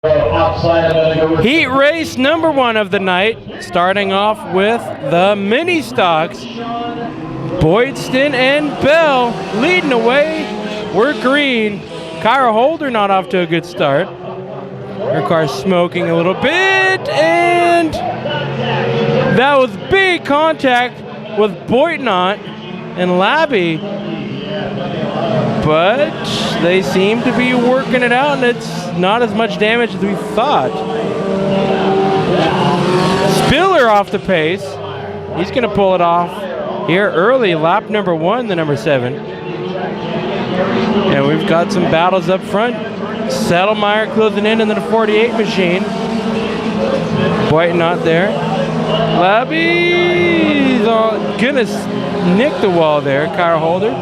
Heat race number 1 of the night, starting off with the mini stocks. Boydston and Bell leading away. We're green. Kyra Holder not off to a good start. Her car's smoking a little bit, and that was big contact with Boytnot and Labby. But they seem to be working it out, and it's not as much damage as we thought. Spiller off the pace. He's going to pull it off here early, lap number 1, the number 7. And we've got some battles up front. Settlemeyer closing in the 48 machine. Boyd not there. Labby's gonna nick the wall there. Kyra Holder.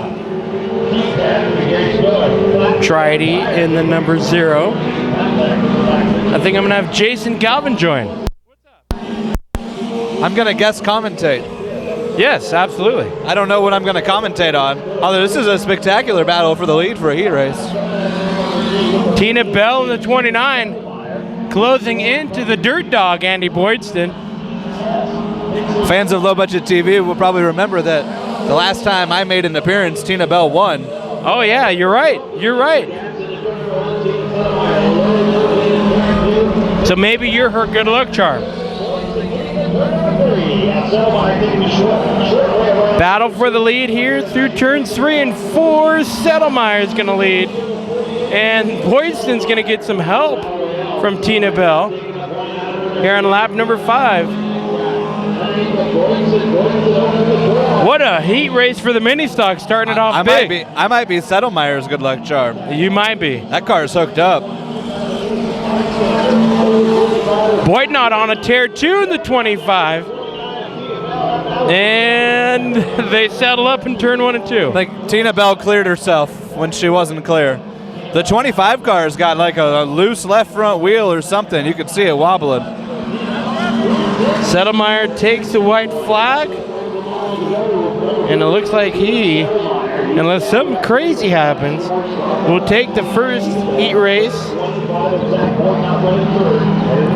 Tridy in the number 0. I think I'm gonna have Jason Galvin join. I'm gonna guest commentate. Yes, absolutely. I don't know what I'm gonna commentate on. Although this is a spectacular battle for the lead for a heat race. Tina Bell in the 29, closing into the dirt dog, Andy Boydston. Fans of Low Budget TV will probably remember that the last time I made an appearance, Tina Bell won. Oh yeah, you're right. You're right. So maybe you're her good luck charm. Battle for the lead here through turns 3 and 4. Settlemeyer's going to lead. And Boydston's going to get some help from Tina Bell here on lap number 5. What a heat race for the mini stock, starting it off big. I might be Settlemeyer's good luck charm. You might be. That car's hooked up. Boydnot on a tear 2 in the 25. And they settle up in turn 1 and 2. Like Tina Bell cleared herself when she wasn't clear. The 25 car's got like a loose left front wheel or something. You could see it wobbling. Settlemeyer takes the white flag. And it looks like he, unless something crazy happens, will take the first heat race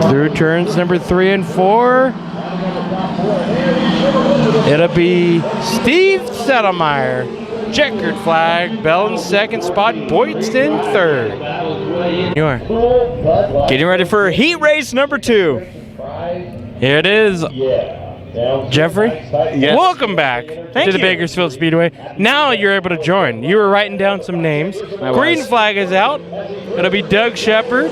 through turns number 3 and 4. It'll be Steve Settlemeyer, checkered flag. Bell in second spot, Boydston third. You are getting ready for heat race number 2. Here it is. Jeffrey, yes. Welcome back to the Bakersfield Speedway. Now you're able to join. You were writing down some names. Green flag is out. It'll be Doug Shepard.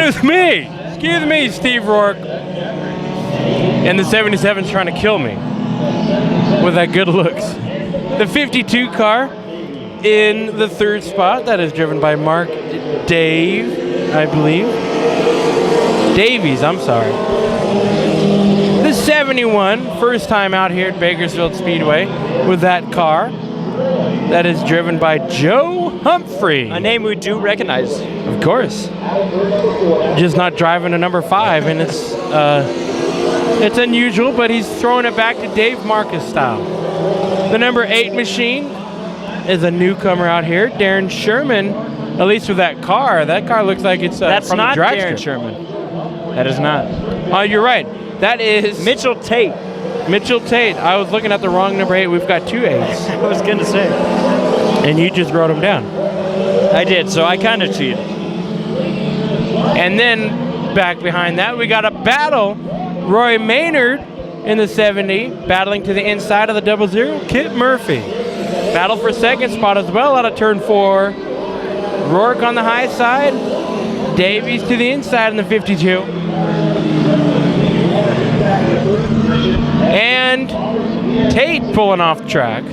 Excuse me, Steve Rourke. And the 77's trying to kill me with that good looks. The 52 car in the 3rd spot. That is driven by Mark Dave, I believe. Davies, I'm sorry. The 71, first time out here at Bakersfield Speedway with that car. That is driven by Joe Humphrey. A name we do recognize. Of course. Just not driving a number 5, and it's unusual, but he's throwing it back to Dave Marcus style. The number 8 machine is a newcomer out here, Darren Sherman. At least with that car looks like it's That's from not the dragster. Darren Sherman. That is not. Oh, you're right. That is Mitchell Tate. Mitchell Tate. I was looking at the wrong number 8. We've got 2 8s. I was going to say. And you just wrote them down. I did, so I kind of cheated. And then back behind that, we got a battle. Roy Maynard in the 70, battling to the inside of the 00. Kit Murphy. Battle for second spot as well out of turn 4. Rourke on the high side. Davies to the inside in the 52. And Tate pulling off the track.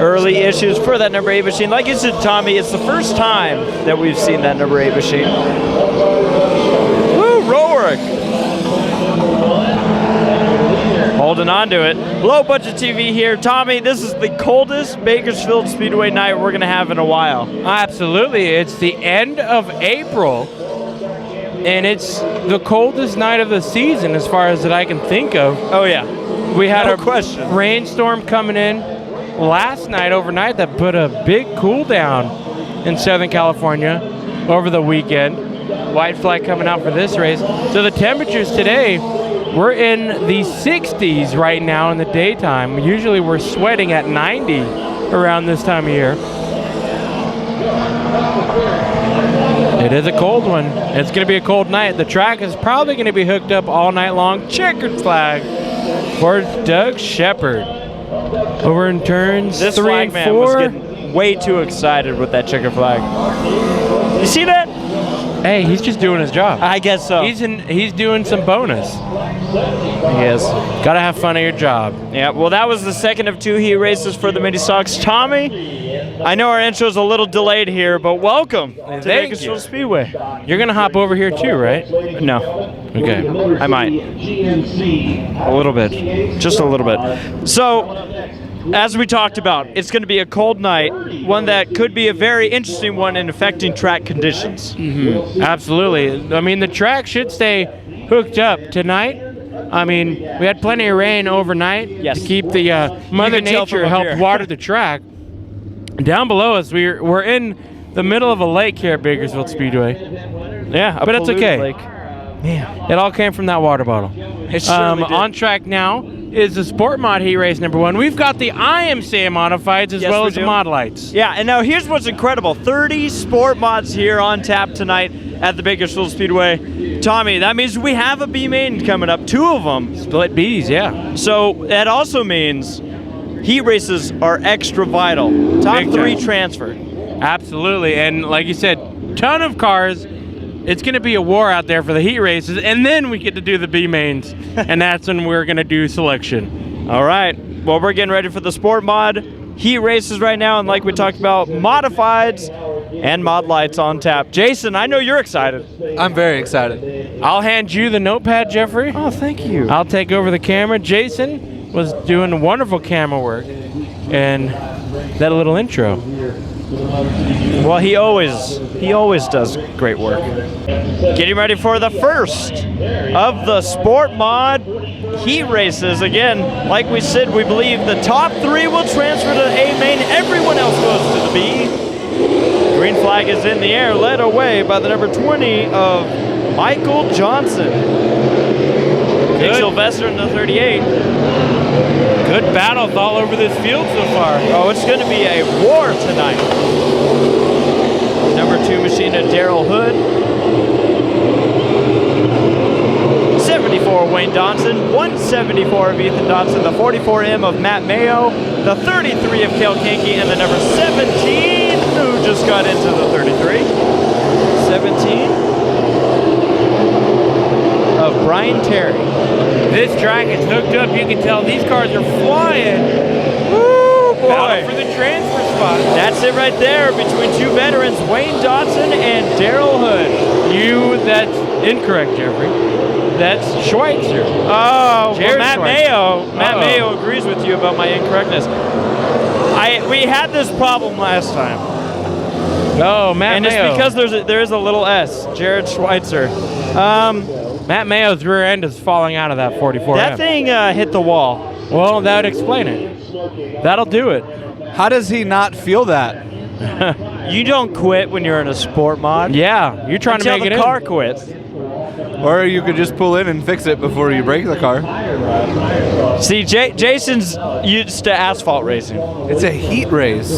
Early issues for that number 8 machine. Like you said, Tommy, it's the first time that we've seen that number 8 machine. Woo, Rourke. Holding on to it. Low Budget TV here. Tommy, this is the coldest Bakersfield Speedway night we're going to have in a while. Absolutely. It's the end of April, and it's the coldest night of the season as far as that I can think of. Oh, yeah. We had No question. rainstorm coming in last night, overnight, that put a big cool down in Southern California over the weekend. White flag coming out for this race. So the temperatures today, we're in the 60s right now in the daytime. Usually we're sweating at 90 around this time of year. It is a cold one. It's going to be a cold night. The track is probably going to be hooked up all night long. Checkered flag for Doug Shepard. Over in turns This 3 flag and man was 4. getting way too excited with that checker flag. You see that? Hey, he's just doing his job. I guess so. He's doing some bonus. Yes. Gotta have fun at your job. Yeah, well, that was the second of 2 heat races for the Mini Sox. Tommy, I know our intro's a little delayed here, but welcome to Thank Bakersfield you. Speedway. You're gonna hop over here too, right? No, Okay. I might. A little bit. Just a little bit. So, as we talked about, it's going to be a cold night, one that could be a very interesting one in affecting track conditions. Absolutely. I mean, the track should stay hooked up tonight. I mean, we had plenty of rain overnight Yes. to keep the Mother can tell from Nature up helped here. water the track. Down below us, we're in the middle of a lake here at Bakersfield Speedway. Yeah, But it's okay. Lake. Yeah. It all came from that water bottle. It surely did. On track now is the Sport Mod Heat Race number 1. We've got the IMCA modifieds as Yes, well we as the do. Mod Lights. Yeah, and now here's what's incredible. 30 sport mods here on tap tonight at the Bakersfield Speedway. Tommy, that means we have a B main coming up, 2 of them. Split Bs, yeah. So that also means heat races are extra vital. Top Big 3 time. transfer. Absolutely. And like you said, ton of cars. It's going to be a war out there for the heat races, and then we get to do the B mains, and that's when we're going to do selection. All right. Well, we're getting ready for the sport mod heat races right now, and like we talked about, modifieds and mod lights on tap. Jason, I know you're excited. I'm very excited. I'll hand you the notepad, Jeffrey. Oh, thank you. I'll take over the camera. Jason was doing wonderful camera work, and that little intro. Well, he always does great work. Getting ready for the first of the sport mod heat races. Again, like we said, we believe the top 3 will transfer to the A main. Everyone else goes to the B. Green flag is in the air, led away by the number 20 of Michael Johnson. Nick Sylvester in the 38. Good battles all over this field so far. Oh, it's going to be a war tonight. Number 2 machine of Daryl Hood. 74 Wayne Dodson. 174 of Ethan Dodson. The 44M of Matt Mayo. The 33 of Cale Kinky. And the number 17 who just got into the 33. 17 of Brian Terry. This track is hooked up. You can tell these cars are flying. Woo, boy. Battle for the transfer spot. That's it right there between 2 veterans, Wayne Dodson and Daryl Hood. That's incorrect, Jeffrey. That's Schweitzer. Oh, well, Jared Matt Schweitzer. Mayo Mayo agrees with you about my incorrectness. We had this problem last time. Oh, Matt And Mayo. it's because there is a little S, Jared Schweitzer. Matt Mayo's rear end is falling out of that 44. That thing hit the wall. Well, that would explain it. That'll do it. How does he not feel that? You don't quit when you're in a sport mod. Yeah, you're trying Until to make the it car in. quits. Or you could just pull in and fix it before you break the car. See, Jason's used to asphalt racing. It's a heat race.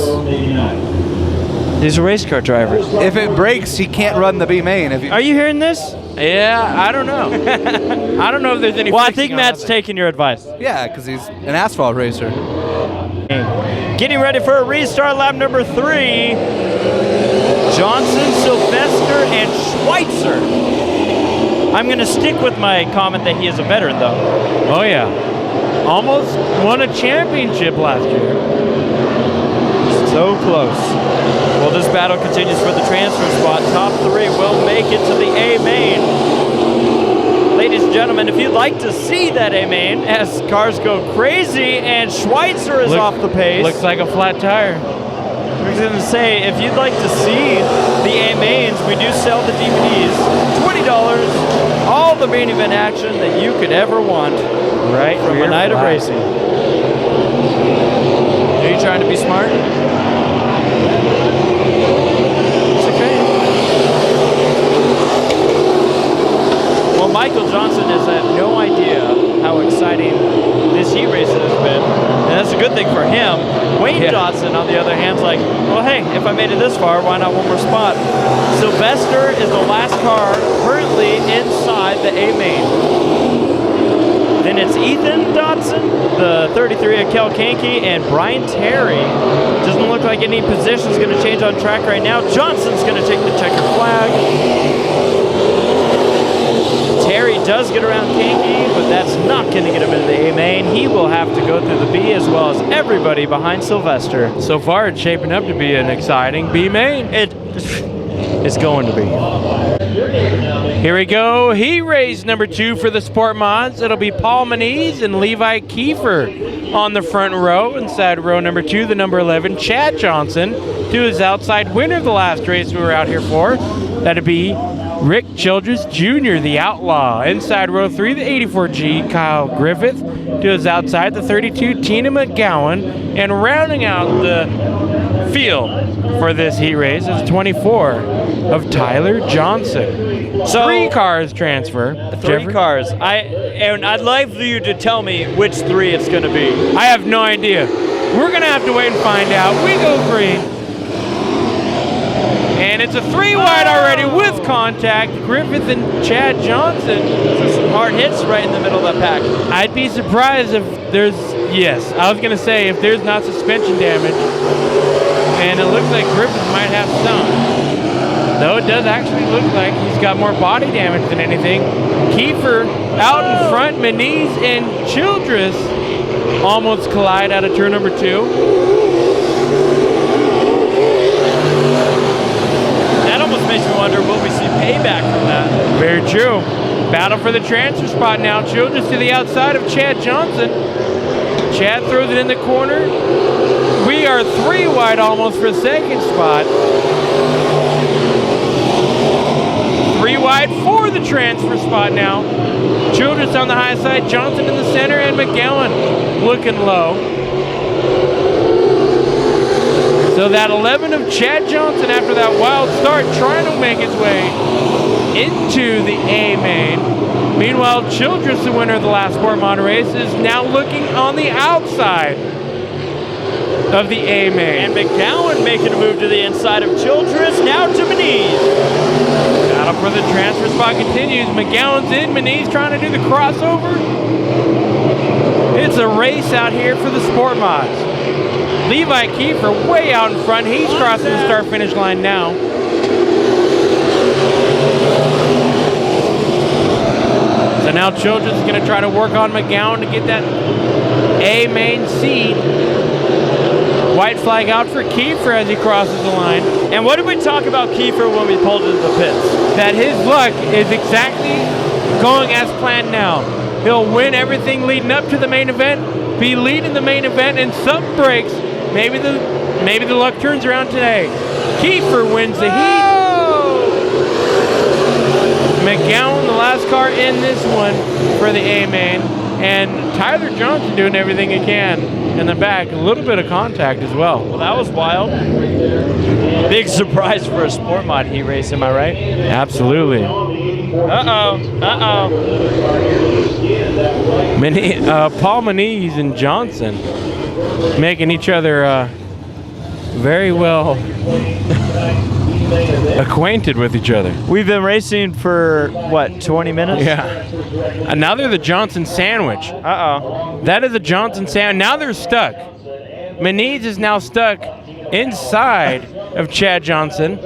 These are race car drivers. If it breaks, he can't run the B main. Are you hearing this? Yeah, I don't know. I don't know if there's any. Well, I fixing think on Matt's that. taking your advice. Yeah, because he's an asphalt racer. Getting ready for a restart lap number 3. Johnson, Sylvester, and Schweitzer. I'm going to stick with my comment that he is a veteran, though. Oh yeah, almost won a championship last year. So close. Well, this battle continues for the transfer spot. Top 3 will make it to the A main. Ladies and gentlemen, if you'd like to see that A main as cars go crazy and Schweitzer is off the pace. Looks like a flat tire. I was going to say, if you'd like to see the A mains, we do sell the DVDs. $20. All the main event action that you could ever want. Right From a night of racing. Are you trying to be smart? well, hey, if I made it this far, why not one more spot? Sylvester is the last car currently inside the A main. Then it's Ethan Dotson, the 33 of Kel Kankey, and Brian Terry. Doesn't look like any position's going to change on track right now. Johnson's going to take the checker flag. Terry does get around Kankey, but that's not going to get him into the A main. He will have to go through the B as well as everybody behind Sylvester. So far, it's shaping up to be an exciting B main. It's going to be. Here we go. He raised number 2 for the Sport Mods. It'll be Paul Maniz and Levi Kiefer on the front row. Inside row number 2, the number 11, Chad Johnson, to his outside winner of the last race we were out here for. That'd be Rick Childress Jr., the Outlaw. Inside row 3, the 84G, Kyle Griffith, to his outside, the 32, Tina McGowan. And rounding out the field for this heat race is 24 of Tyler Johnson. So 3 cars transfer. 3 Jeffrey? cars. And I'd like for you to tell me which 3 it's going to be. I have no idea. We're going to have to wait and find out. We go green. And it's a 3 wide already with contact. Griffith and Chad Johnson. Some hard hits right in the middle of that pack. I'd be surprised if there's, yes, I was going to say if there's not suspension damage. And it looks like Griffith might have some. Though it does actually look like he's got more body damage than anything. Kiefer out in front. Maniz and Childress almost collide out of turn number 2. That almost makes me wonder, will we see payback from that? Very true. Battle for the transfer spot now. Childress to the outside of Chad Johnson. Chad throws it in the corner. We are 3 wide almost for the second spot. 3 wide for the transfer spot now. Childress on the high side, Johnson in the center, and McGowan looking low. So that 11 of Chad Johnson after that wild start trying to make his way into the A main. Meanwhile, Childress, the winner of the last Sport Mod race, is now looking on the outside of the A main. And McGowan making a move to the inside of Childress, now to Maniz. Battle for the transfer spot continues. McGowan's in, Maniz trying to do the crossover. It's a race out here for the Sport Mods. Levi Kiefer way out in front. He's crossing the start-finish line now. So now Childress is going to try to work on McGowan to get that A main seed. White flag out for Kiefer as he crosses the line. And what did we talk about Kiefer when we pulled into the pits? That his luck is exactly going as planned now. He'll win everything leading up to the main event, be leading the main event, and something breaks. Maybe the luck turns around today. Kiefer wins the heat. McGowan, the last car in this one for the A main, and Tyler Johnson doing everything he can in the back. A little bit of contact as well. Well, that was wild. Big surprise for a Sport Mod heat race, am I right? Absolutely. Paul Maniz and Johnson making each other very well acquainted with each other. We've been racing for, what, 20 minutes? Yeah. And now they're the Johnson sandwich. Uh-oh. That is the Johnson sandwich. Now they're stuck. Maniz is now stuck inside of Chad Johnson.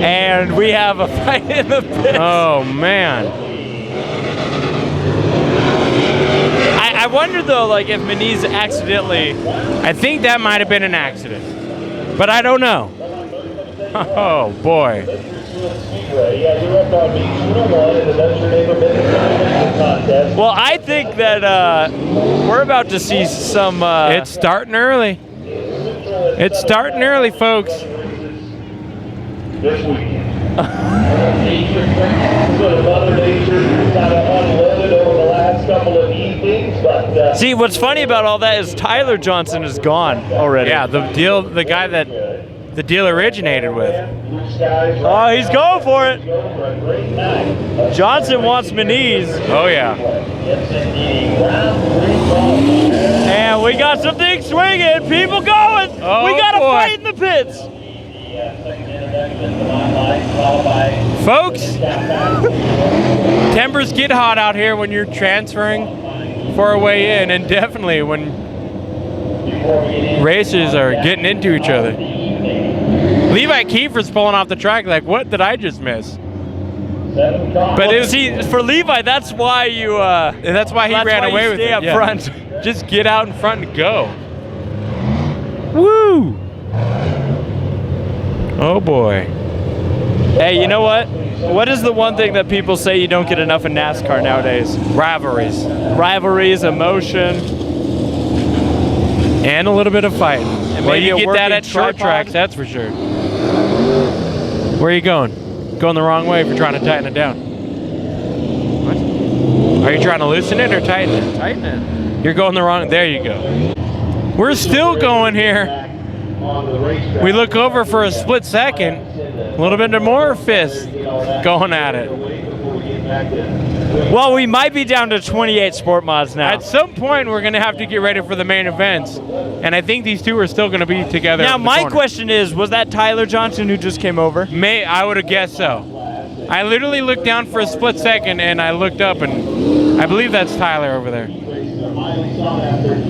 And we have a fight in the pits. Oh, man. I wonder, though, like, if Maniz accidentally... I think that might have been an accident. But I don't know. Oh, boy. Well, I think that we're about to see some... It's starting early. It's starting early, folks. This weekend. Mother Nature kind of unloaded over the last couple of evenings, but See, what's funny about all that is Tyler Johnson is gone already. Yeah, the guy that the deal originated with. Oh, he's going for it. Johnson wants Maniz. Oh, yeah. And we got something swinging. People going. Oh, we got a boy. fight in the pits. Folks, tempers get hot out here when you're transferring for a way in, and definitely when racers are getting into each other. Levi Kiefer's pulling off the track like, what did I just miss? But it was, See, for Levi, that's why you. that's why he ran away with stay it. up Yeah. front. Just get out in front and go. Woo! Oh boy. Hey, you know what? What is the one thing that people say you don't get enough in NASCAR nowadays? Rivalries. Rivalries, emotion. And a little bit of fighting. And Well, maybe you a get that working at short tripod. tracks, that's for sure. Where are you going? Going the wrong way if you're trying to tighten it down. What? Are you trying to loosen it or tighten it? Tighten it. You're going the wrong, there you go. We're still going here. We look over for a split second. A little bit more fists going at it. Well, we might be down to 28 sport mods now. At some point, we're going to have to get ready for the main events. And I think these two are still going to be together. Now, in the my corner. question is, was that Tyler Johnson who just came over? I would have guessed so. I literally looked down for a split second, and I looked up, and I believe that's Tyler over there.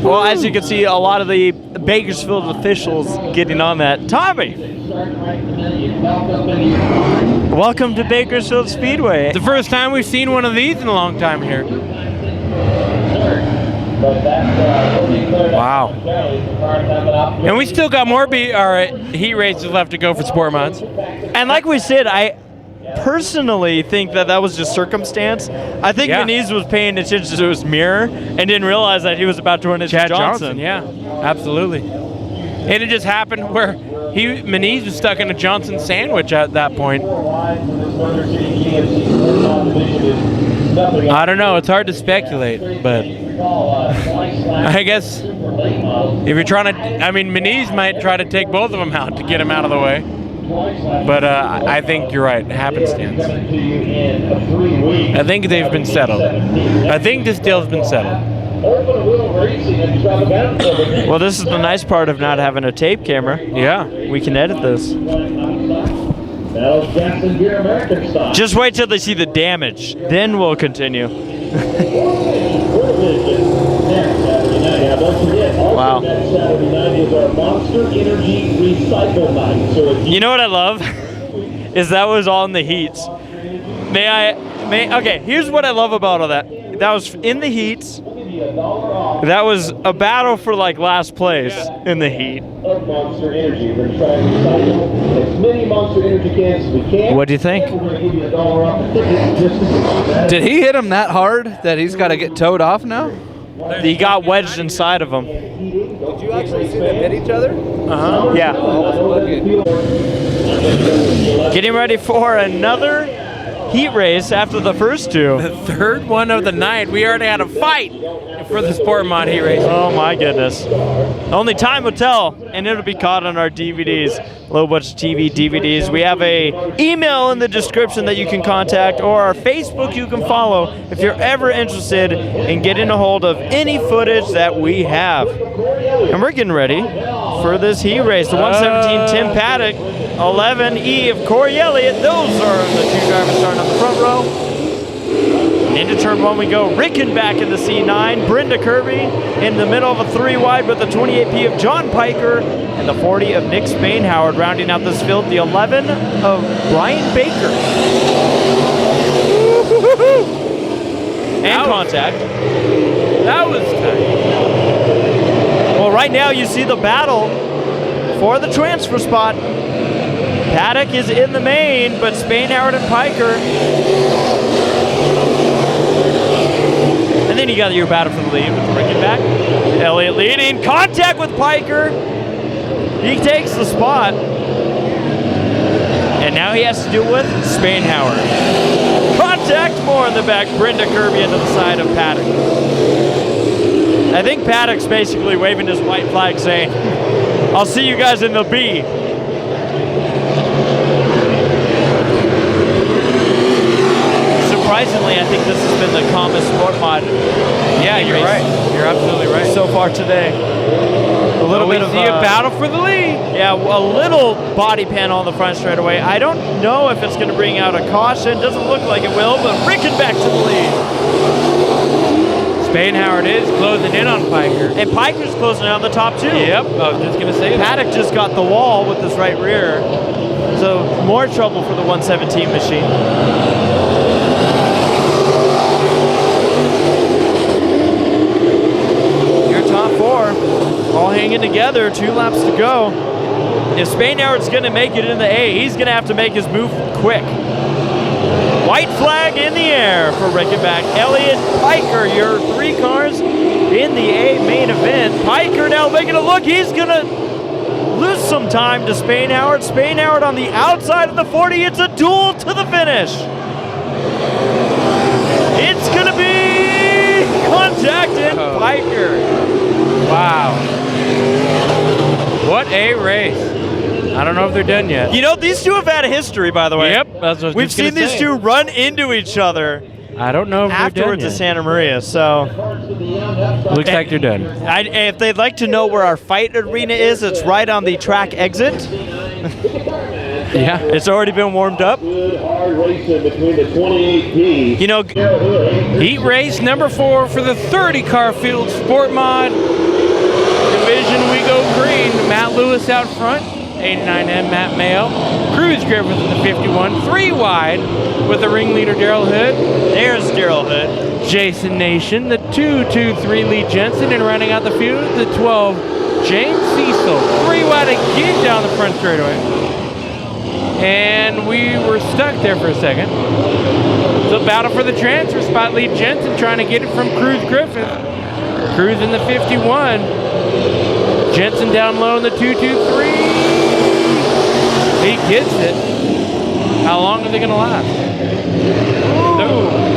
Well, as you can see, a lot of the Bakersfield officials getting on that. Tommy! Welcome to Bakersfield Speedway. The first time we've seen one of these in a long time here. Wow. And we still got more heat races left to go for sport mods. And like we said, I personally think that was just circumstance. I think Yeah. Meniz was paying attention to his mirror and didn't realize that he was about to run into Chad Johnson. Yeah, absolutely. And it just happened where Meniz was stuck in a Johnson sandwich at that point. I don't know. It's hard to speculate, but I guess if you're trying to, Meniz might try to take both of them out to get him out of the way. But I think you're right. Happenstance. I think they've been settled. I think this deal's been settled. Well, this is the nice part of not having a tape camera. Yeah. We can edit this. Just wait till they see the damage. Then we'll continue. Wow. You know what I love? Is that was all in the heats. Okay, here's what I love about all that. That was in the heats. That was a battle for like last place in the heat. Monster Energy. We're going to try to recycle as many Monster Energy cans as we can. What do you think? We're going to give you $1 off the ticket just to do that. Did he hit him that hard that he's got to get towed off now? He got wedged inside of him. Did you actually see them hit each other? Uh-huh. Yeah. Getting ready for another heat race after the first two. The third one of the night. We already had a fight for the sport mod heat race. Oh my goodness. Only time will tell, and it'll be caught on our DVDs. Low Budget TV DVDs. We have a email in the description that you can contact, or our Facebook you can follow if you're ever interested in getting a hold of any footage that we have. And we're getting ready for this heat race. The 117 Tim Paddock, 11E of Corey Elliott. Those are the two drivers starting on the front row. Into turn one we go. Rickenback in the C9. Brenda Kirby in the middle of a 3-wide with the 28P of John Piker and the 40 of Nick Spainhoward. Rounding out this field, the 11 of Brian Baker. And contact. That was tight. Well, right now you see the battle for the transfer spot. Paddock is in the main, but Spainhoward and Piker. And then you got your battle for the lead with Rickenback. Elliott leading, contact with Piker. He takes the spot. And now he has to deal with Spainhoward. Contact more in the back, Brenda Kirby into the side of Paddock. I think Paddock's basically waving his white flag saying, I'll see you guys in the B. Surprisingly, I think this has been the calmest sport mod. Yeah, you're right. You're absolutely right. So far today. battle for the lead. Yeah, a little body panel on the front straightaway. I don't know if it's going to bring out a caution. Doesn't look like it will, but Rickenback to the lead. Spainhoward is closing in on Piker. And Piker's closing in on the top two. Yep, I was just going to say that. Paddock just got the wall with his right rear. So more trouble for the 117 machine. Your top four all hanging together, 2 laps to go. If Spainhoward's going to make it in the A, he's going to have to make his move quick. White flag in the air for Rickenback. Elliott, Piker, your 3 cars in the A main event. Piker now making a look. He's going to lose some time to Spainhoward. Spainhoward on the outside of the 40. It's a duel to the finish. It's going to be contact and Piker. Wow. What a race. I don't know if they're done yet. You know, these two have had a history, by the way. Yep, that's what I was We've just gonna seen these say. two run into each other I don't know if afterwards they're at done Santa Maria, so yet. Looks like they're done. if they'd like to know where our fight arena is, it's right on the track exit. Yeah. It's already been warmed up. Good hard racing between the 28P. You know, Heat race number 4 for the 30-car field Sport Mod division. We go green. Matt Lewis out front. 89M Matt Mayo. Cruz Griffith in the 51. 3 wide with the ringleader Daryl Hood. there's Daryl Hood. Jason Nation. The 2-2-3 Lee Jensen. And running out the field, the 12 James Cecil. 3 wide again down the front straightaway. And we were stuck there for a second. So battle for the transfer spot. Lee Jensen trying to get it from Cruz Griffith. Cruz in the 51. Jensen down low in the 2-2-3. He gets it. How long are they going to last?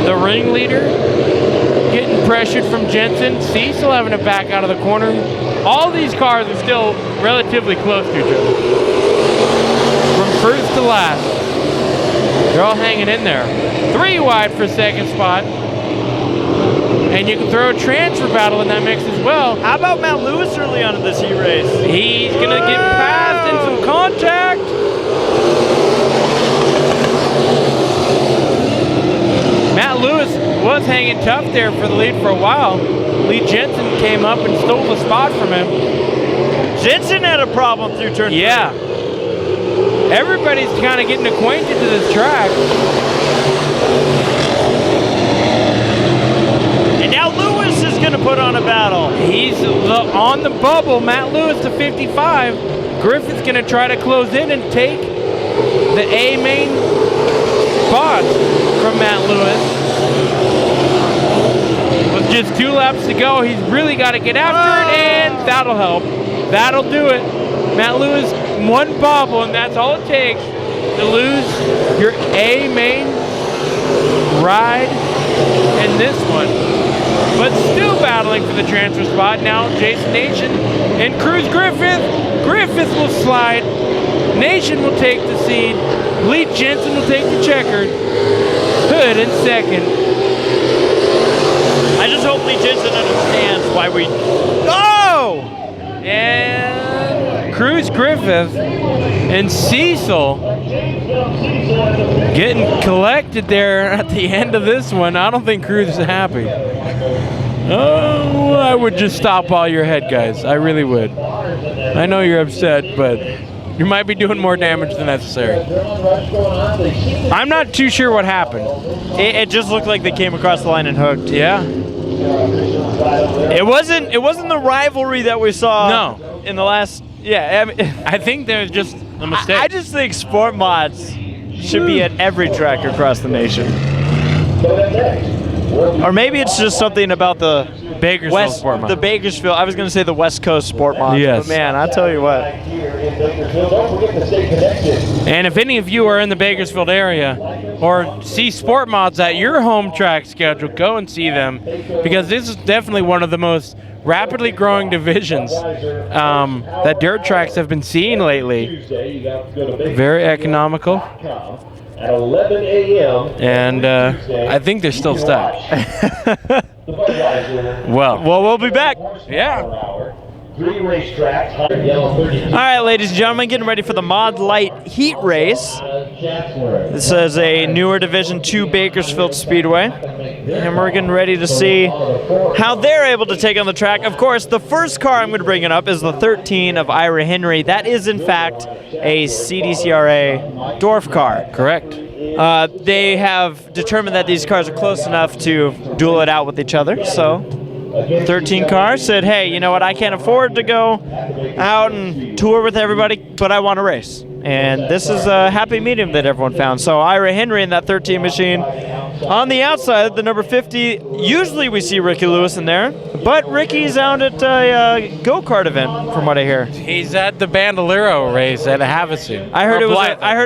The ringleader getting pressured from Jensen. Cecil having to back out of the corner. All these cars are still relatively close to each other. From first to last. They're all hanging in there. 3 wide for second spot. And you can throw a transfer battle in that mix as well. How about Matt Lewis early on in this heat race? He's going to get passed in some contact. Matt Lewis was hanging tough there for the lead for a while. Lee Jensen came up and stole the spot from him. Jensen had a problem through turn 3. Yeah. Everybody's kind of getting acquainted to this track. And now Lewis is going to put on a battle. He's on the bubble. Matt Lewis to 55. Griffith's going to try to close in and take the A main spot from Matt Lewis. With just 2 laps to go, he's really got to get after it, and that'll help. That'll do it. Matt Lewis, 1 bobble, and that's all it takes to lose your A main ride in this one. But still battling for the transfer spot. Now Jason Nation and Cruz Griffith. Griffith will slide. Nation will take the seed. Lee Jensen will take the checkered. Hood in second. I just hope Lee Jensen understands why we... Oh! And Cruz Griffith and Cecil getting collected there at the end of this one. I don't think Cruz is happy. Oh, I would just stop while you're ahead, guys. I really would. I know you're upset, but you might be doing more damage than necessary. I'm not too sure what happened. It just looked like they came across the line and hooked. Yeah? It wasn't the rivalry that we saw No. in the last... Yeah, I mean, I think there was just a mistake. I just think sport mods should be at every track across the nation. Or maybe it's just something about the Bakersfield Sport Mod. the Bakersfield. I was going to say the West Coast sport mods. Yes. But man, I tell you what. Don't forget to stay connected. And if any of you are in the Bakersfield area or see sport mods at your home track schedule, go and see them, because this is definitely one of the most rapidly growing divisions that dirt tracks have been seeing lately. Tuesday, you got to go to Very economical, at 11 a.m. and I think they're still stuck. The Budweiser Well, Well, we'll be back. yeah. hour. 3 racetracks, yellow 30. All right, ladies and gentlemen, getting ready for the Mod Light Heat Race. This is a newer Division II Bakersfield Speedway, and we're getting ready to see how they're able to take on the track. Of course, the first car I'm going to bring it up is the 13 of Ira Henry. That is, in fact, a CDCRA Dwarf car. Correct. They have determined that these cars are close enough to duel it out with each other, so 13 car said, hey, you know what, I can't afford to go out and tour with everybody, but I want to race. And this is a happy medium that everyone found. So Ira Henry in that 13 machine. On the outside, the number 50, usually we see Ricky Lewis in there, but Ricky's out at a go-kart event, from what I hear. He's at the Bandolero race at Havasu. I heard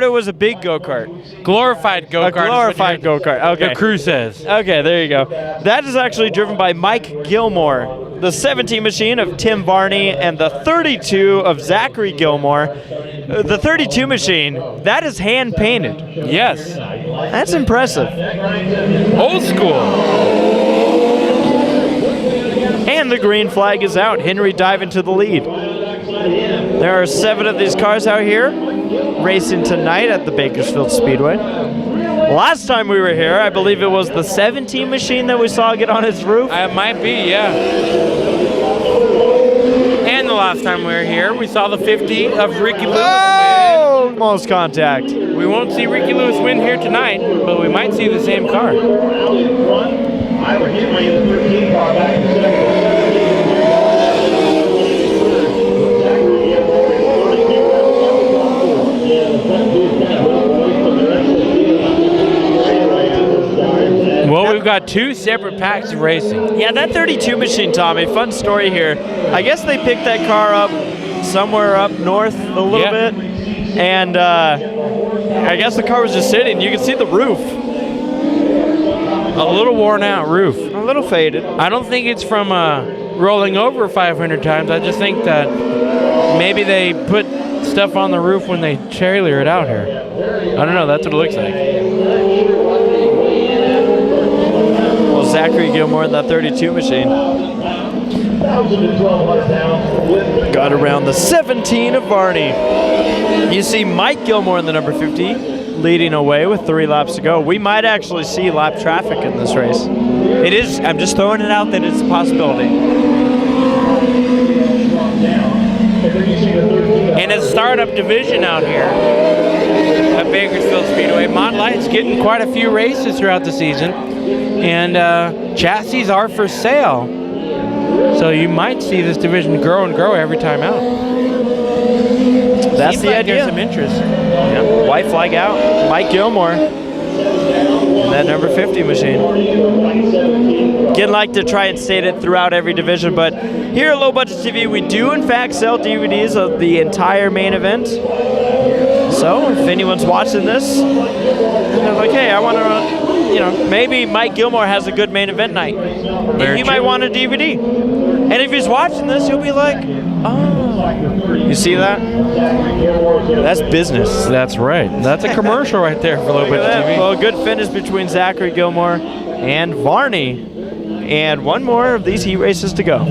it was a big go-kart. Glorified go-kart. A glorified go-kart. Okay. The crew says. Okay, there you go. That is actually driven by Mike Gilmore, the 17 machine of Tim Varney, and the 32 of Zachary Gilmore. The 32 machine, that is hand-painted. Yes. That's impressive. Old school. And the green flag is out. Henry diving to the lead. There are 7 of these cars out here racing tonight at the Bakersfield Speedway. Last time we were here, I believe it was the 17 machine that we saw get on its roof. It might be, yeah. And the last time we were here, we saw the 50 of Ricky Lewis Oh, almost contact. win. We won't see Ricky Lewis win here tonight, but we might see the same car. Ira Henry in the 13 car back in second. Well, we've got 2 separate packs of racing. Yeah, that 32 machine, Tommy, fun story here. I guess they picked that car up somewhere up north a little bit, and I guess the car was just sitting. You can see the roof. A little worn out roof. A little faded. I don't think it's from rolling over 500 times. I just think that maybe they put stuff on the roof when they trailer it out here. I don't know. That's what it looks like. Well, Zachary Gilmore in that 32 machine. Got around the 17 of Varney. You see Mike Gilmore in the number 50 leading away with 3 laps to go. We might actually see lap traffic in this race. It is, I'm just throwing it out that it's a possibility. And it's startup division out here at Bakersfield Speedway. Mod Light's getting quite a few races throughout the season, and chassis are for sale. So you might see this division grow and grow every time out. That's Seems the like idea. There's some interest. Yeah. White flag out. Mike Gilmore in that number 50 machine. Again, like to try and state it throughout every division, but here at Low Budget TV, we do in fact sell DVDs of the entire main event. So if anyone's watching this, and they're like, hey, I want to, you know, maybe Mike Gilmore has a good main event night. He might want a DVD. And if he's watching this, he'll be like, oh. You see that? That's business. That's right. That's a commercial right there for Low Budget TV. Well, a good finish between Zachary Gilmore and Varney. And one more of these heat races to go. All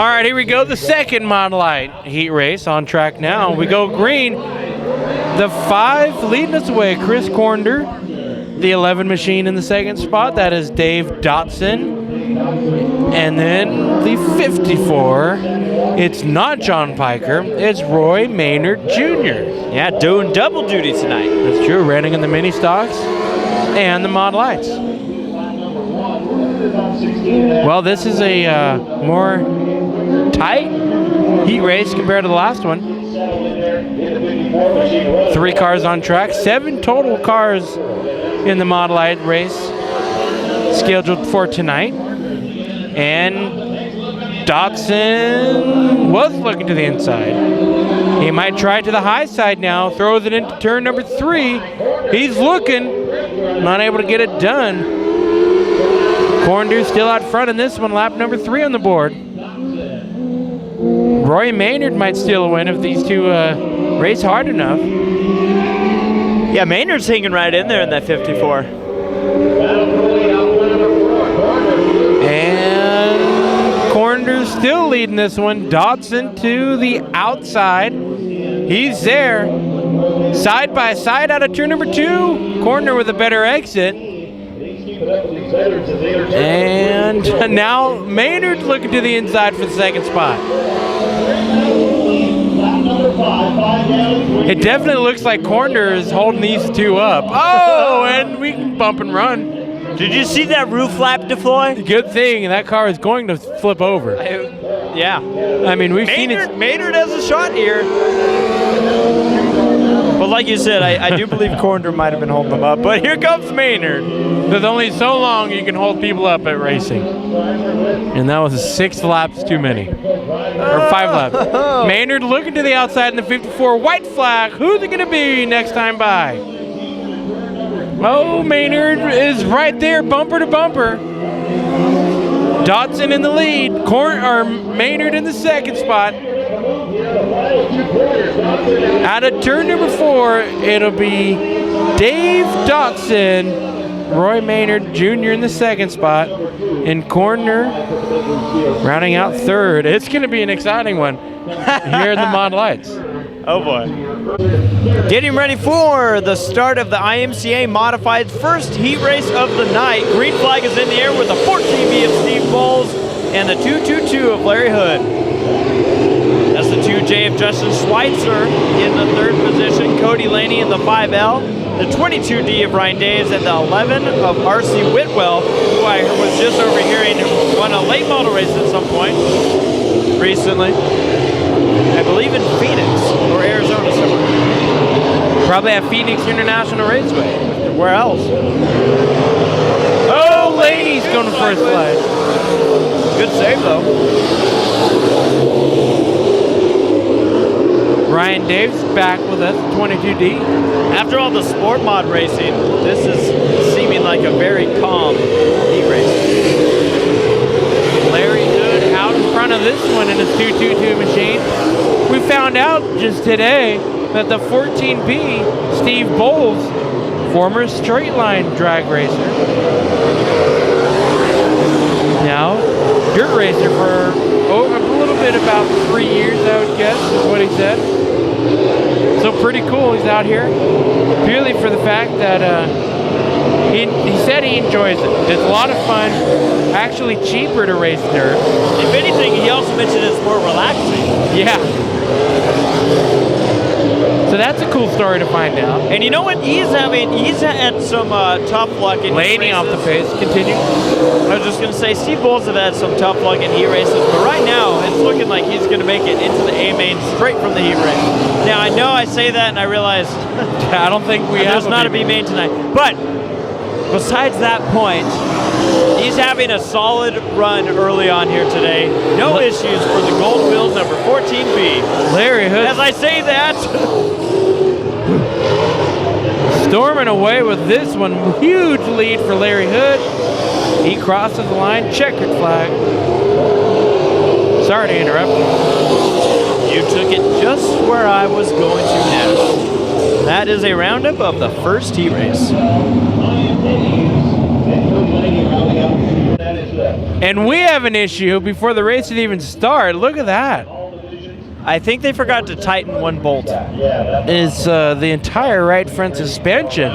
right, here we go. The second Mod Light heat race on track now. We go green. The 5 leading us away, Chris Cornder. The 11 machine in the second spot. That is Dave Dotson. And then the 54. It's not John Piker. It's Roy Maynard Jr. Yeah, doing double duty tonight. That's true. Running in the mini stocks and the Mod Lights. Well, this is a more tight heat race compared to the last one. 3 cars on track, 7 total cars in the Mod Light race scheduled for tonight. And Dotson was looking to the inside. He might try to the high side now, throws it into turn number 3. He's looking, not able to get it done. Cornder's still out front in this one, lap number 3 on the board. Roy Maynard might steal a win if these two race hard enough. Yeah, Maynard's hanging right in there in that 54. And Corner's still leading this one. Dodson to the outside. He's there. Side by side out of turn number 2. Corner with a better exit. And now Maynard looking to the inside for the second spot. It definitely looks like Corner is holding these two up. Oh, and we can bump and run. Did you see that roof flap deploy? Good thing that car is going to flip over. Yeah. I mean, we've seen it. Maynard has a shot here. But like you said, I do believe Corner might have been holding them up. But here comes Maynard. There's only so long you can hold people up at racing. And that was 6 laps too many. Or 5 laps. Maynard looking to the outside in the 54. White flag. Who's it going to be next time by? Oh, Maynard is right there, bumper to bumper. Dodson in the lead. Maynard in the second spot. Out of turn number 4, it'll be Dave Dodson, Roy Maynard Jr. in the second spot, and Corner rounding out third. It's going to be an exciting one here in the Mod Lights. Oh boy. Getting ready for the start of the IMCA Modified first heat race of the night. Green flag is in the air with the 14B of Steve Bowles and the 222 of Larry Hood. That's the 2J of Justin Schweitzer in the 3rd position. Cody Laney in the 5L. The 22D of Ryan Daves and the 11 of R.C. Whitwell, who I was just overhearing won a late model race at some point recently. I believe in Phoenix or Arizona somewhere. Probably at Phoenix International Raceway. Where else? Oh, Laney's going to first flag. Good save though. Ryan Daves back with us, 22D. After all the sport mod racing, this is seeming like a very calm heat race. Larry Hood out in front of this one in his 222 machine. We found out just today that the 14B, Steve Bowles, former straight line drag racer, now dirt racer for a little bit about 3 years, I would guess, is what he said. So pretty cool. He's out here purely for the fact that he said he enjoys it. It's a lot of fun. Actually cheaper to race dirt. If anything, he also mentioned it's more relaxing. Yeah. So that's a cool story to find out. And you know what? He's had some tough luck in Laney off the pace. Continue. I was just going to say, Steve Bowles have had some tough luck in heat races, but right now it's looking like he's going to make it into the A main straight from the heat race. Now I know I say that and I realize I don't think there's not a B main tonight. But besides that point, he's having a solid run early on here today. No issues for the gold wheels number 14B. Larry Hood. As I say that, storming away with this one. Huge lead for Larry Hood. He crosses the line. Checkered flag. Sorry to interrupt. you took it just where I was going to next. That is a roundup of the first heat race. And we have an issue before the race had even started. Look at that. I think they forgot to tighten one bolt. It's the entire right front suspension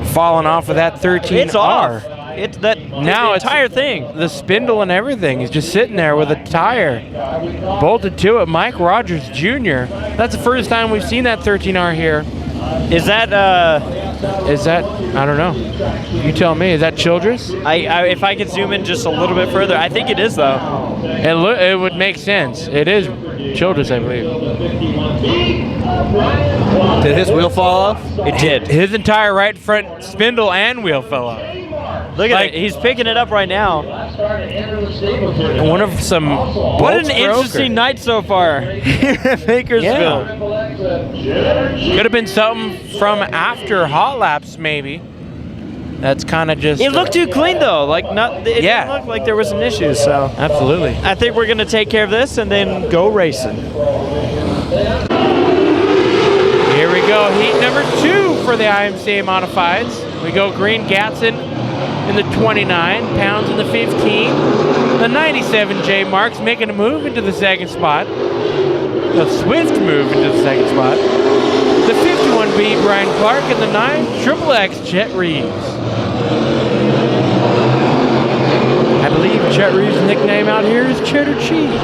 falling off of that 13R. It's off. It's that now the it's entire thing. The spindle and everything is just sitting there with a tire bolted to it. Mike Rogers Jr. That's the first time we've seen that 13R here. Is that I don't know. You tell me. Is that Childress? If I could zoom in just a little bit further, I think it is though. It would make sense. It is Childress, I believe. Did his wheel fall off? It did. His entire right front spindle and wheel fell off. Look at it. He's picking it up right now. One of some. What an interesting night so far here at Bakersfield. Could have been something from after hot laps, maybe. That's kind of just. It looked too clean though. It didn't look like there was an issue. So absolutely. I think we're gonna take care of this and then go racing. Here we go. Heat number 2 for the IMCA Modifieds. We go Green Gatson in the 29, Pounds in the 15. The 97 J Marks making a move into the second spot. A swift move into the second spot. The 51B Brian Clark and the 9 XXX Chet Reeves. I believe Chet Reeves' nickname out here is Cheddar Cheese.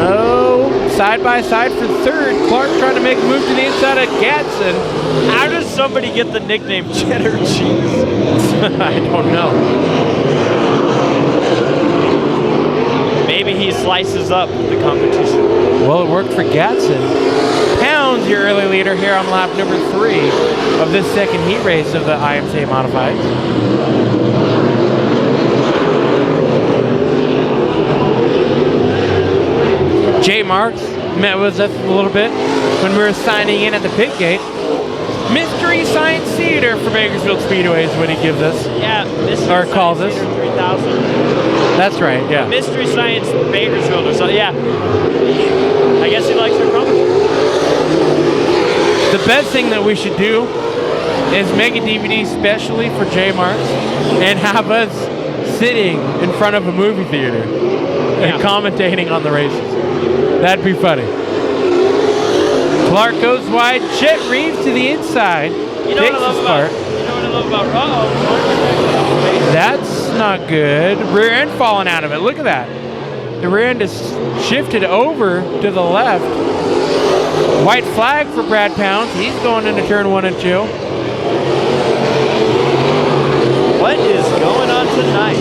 Oh, side by side for third. Clark trying to make a move to the inside of Gatson. How does somebody get the nickname Cheddar Cheese? I don't know. Maybe he slices up the competition. Well, it worked for Gatson. Pounds, your early leader here on lap number 3 of this second heat race of the IMCA Modifieds. Jay Marks met with us a little bit when we were signing in at the pit gate. Mystery Science Theater for Bakersfield Speedway is what he gives us. Yeah, Mystery Or calls us. Science Theater 3000. That's right, yeah. Mystery Science Bakersfield or something. Yeah. I guess he likes our company. The best thing that we should do is make a DVD specially for J Marks and have us sitting in front of a movie theater and commentating on the races. That'd be funny. Clark goes wide. Chet Reeves to the inside. You know what I love about That's not good. Rear end falling out of it. Look at that. The rear end is shifted over to the left. White flag for Brad Pounds. He's going into turn 1 and 2. What is going on tonight?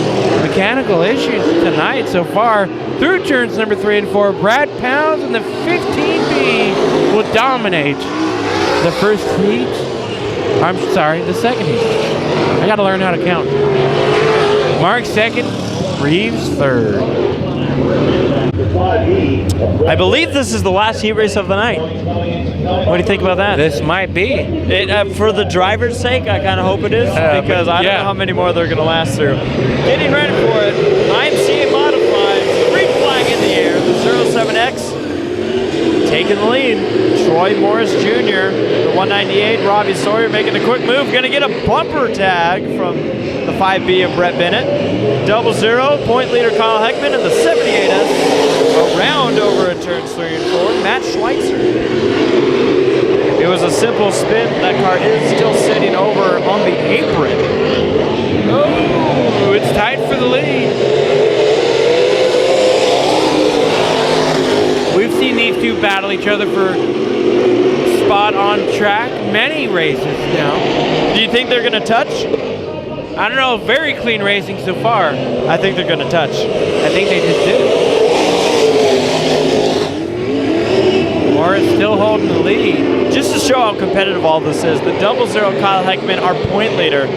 Mechanical issues tonight so far. Through turns number 3 and 4, Brad Pounds and the 15B will dominate the first heat. I'm sorry, the second heat. I gotta learn how to count. Mark second, Reeves third. I believe this is the last heat race of the night. What do you think about that? This might be. For the driver's sake, I kind of hope it is, because I don't know how many more they're going to last through. Getting ready for it, IMCA Modified, green flag in the air, the 07X taking the lead. Troy Morris Jr., the 198, Robbie Sawyer making a quick move, going to get a bumper tag from the 5B of Brett Bennett. 00, point leader Kyle Heckman, and the 78S around over at turns 3 and 4, Matt Schweitzer. It was a simple spin. That car is still sitting over on the apron. Oh, it's tight for the lead. We've seen these two battle each other for spot on track many races now. Do you think they're going to touch? I don't know, very clean racing so far. I think they're going to touch. I think they just did. Morris still holding the lead. Just to show how competitive all this is, the 00 Kyle Heckman, our point leader,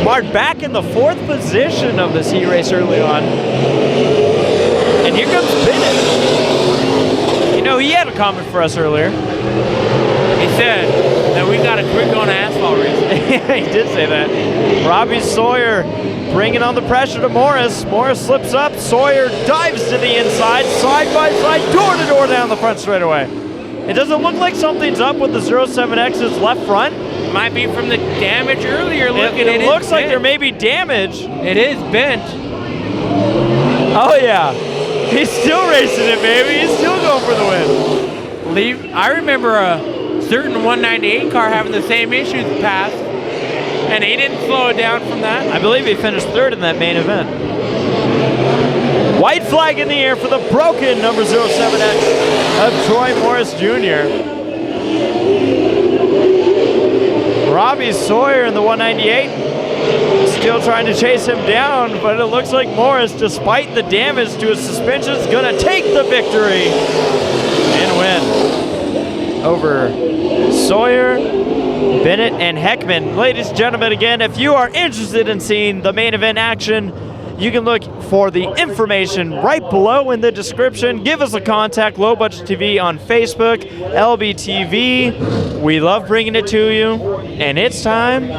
marked back in the 4th position of this heat race early on. And here comes Bennett. You know, he had a comment for us earlier. He said that we got to quit going to asphalt racing. Yeah, he did say that. Robbie Sawyer bringing on the pressure to Morris. Morris slips up. Sawyer dives to the inside, side by side, door to door down the front straightaway. It doesn't look like something's up with the 07X's left front. Might be from the damage earlier. Look, it looks like there may be damage. It is bent. Oh yeah, he's still racing it, baby. He's still going for the win. I remember a certain 198 car having the same issues past, and he didn't slow it down from that. I believe he finished 3rd in that main event. White flag in the air for the broken number 07X of Troy Morris Jr. Robbie Sawyer in the 198 still trying to chase him down, but it looks like Morris, despite the damage to his suspension, is going to take the victory and win over Sawyer, Bennett, and Heckman. Ladies and gentlemen, again, if you are interested in seeing the main event action, you can look for the information right below in the description. Give us a contact, Low Budget TV on Facebook, LBTV. We love bringing it to you, and it's time